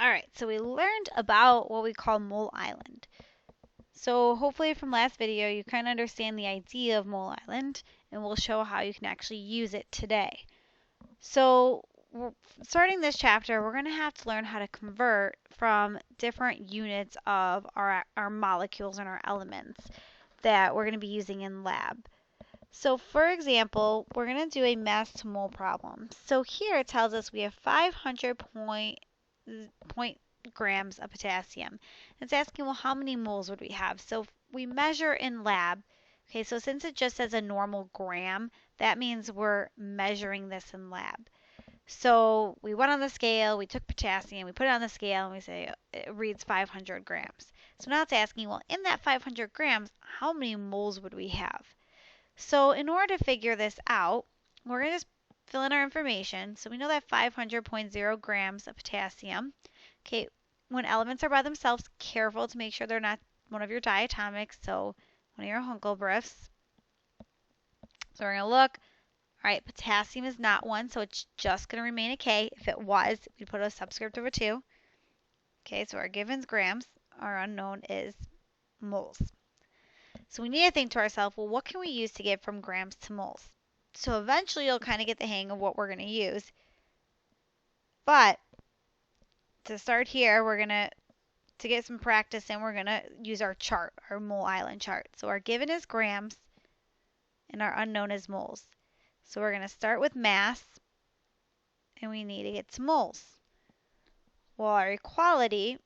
Alright, so we learned about what we call mole island. So hopefully from last video you kind of understand the idea of mole island, and we'll show how you can actually use it today. So starting this chapter, we're going to have to learn how to convert from different units of our molecules and our elements that we're going to be using in lab. So for example, we're going to do a mass to mole problem. So here it tells us we have 500 grams of potassium. It's asking, well, how many moles would we have? So if we measure in lab, okay, so since it just says a normal gram, that means we're measuring this in lab. So we went on the scale, we took potassium, we put it on the scale, and we say it reads 500 grams. So now it's asking, well, in that 500 grams, how many moles would we have? So in order to figure this out, we're going to just fill in our information. So we know that 500.0 grams of potassium. Okay, when elements are by themselves, careful to make sure they're not one of your diatomics, so one of your Hunkelbriefs. So we're going to look. All right, potassium is not one, so it's just going to remain a K. If it was, we'd put a subscript of a 2. Okay, so our given's grams. Our unknown is moles. So we need to think to ourselves, well, what can we use to get from grams to moles? So eventually you'll kind of get the hang of what we're going to use. But to start here, we're going to get some practice in, we're going to use our chart, our mole island chart. So our given is grams and our unknown is moles. So we're going to start with mass and we need to get to moles. Well, our equality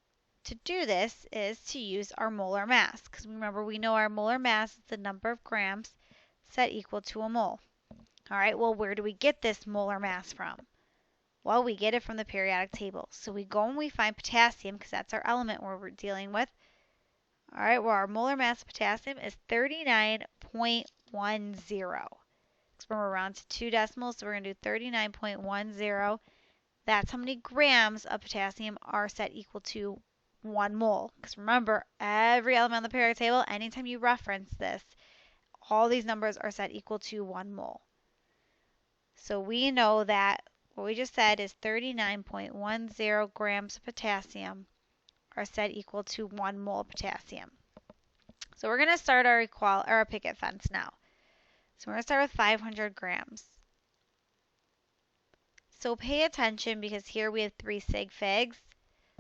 to do this is to use our molar mass, because remember, we know our molar mass is the number of grams set equal to a mole. All right, well, where do we get this molar mass from? Well, we get it from the periodic table. So we go and we find potassium, because that's our element we're dealing with. All right, well, our molar mass of potassium is 39.10. Because we're around to 2 decimals, so we're going to do 39.10. That's how many grams of potassium are set equal to 1 mole. Because remember, every element on the periodic table, anytime you reference this, all these numbers are set equal to 1 mole. So we know that what we just said is 39.10 grams of potassium are set equal to 1 mole of potassium. So we're going to start our picket fence now. So we're going to start with 500 grams. So pay attention, because here we have 3 sig figs.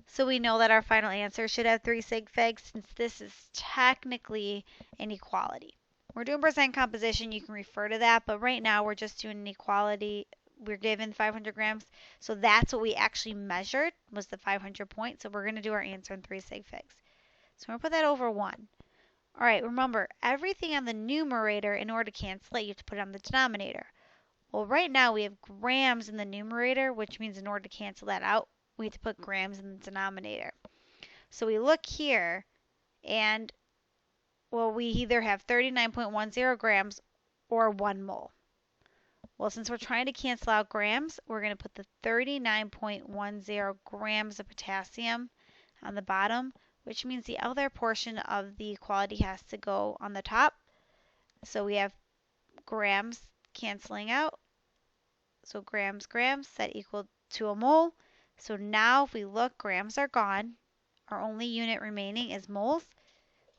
So we know that our final answer should have 3 sig figs, since this is technically an equality. We're doing percent composition, you can refer to that, but right now we're just doing an equality. We're given 500 grams, so that's what we actually measured, was the 500 points. So we're going to do our answer in 3 sig figs. So we're going to put that over 1. All right, remember, everything on the numerator, in order to cancel it, you have to put it on the denominator. Well, right now we have grams in the numerator, which means in order to cancel that out, we have to put grams in the denominator. So we look here, and, well, we either have 39.10 grams or 1 mole. Well, since we're trying to cancel out grams, we're going to put the 39.10 grams of potassium on the bottom, which means the other portion of the equality has to go on the top. So we have grams canceling out. So grams, set equal to a mole. So now if we look, grams are gone. Our only unit remaining is moles,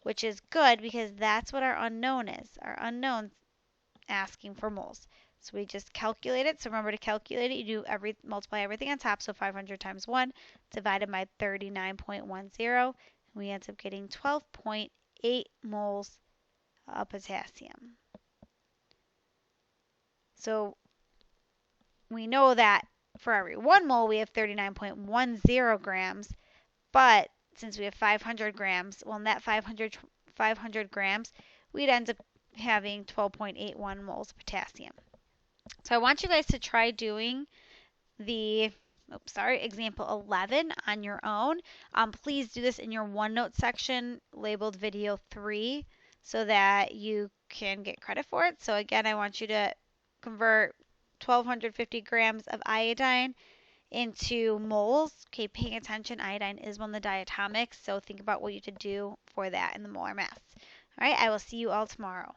which is good because that's what our unknown is. Our unknown's asking for moles. So we just calculate it. So remember, to calculate it, you do multiply everything on top. So 500 times 1 divided by 39.10. We end up getting 12.8 moles of potassium. So we know that for every 1 mole, we have 39.10 grams. But since we have 500 grams, well, in that 500 grams, we'd end up having 12.81 moles of potassium. So I want you guys to try doing the example 11 on your own. Please do this in your OneNote section labeled video 3 so that you can get credit for it. So again, I want you to convert 1250 grams of iodine into moles. Okay, paying attention, iodine is one of the diatomics, so think about what you could do for that in the molar mass. All right, I will see you all tomorrow.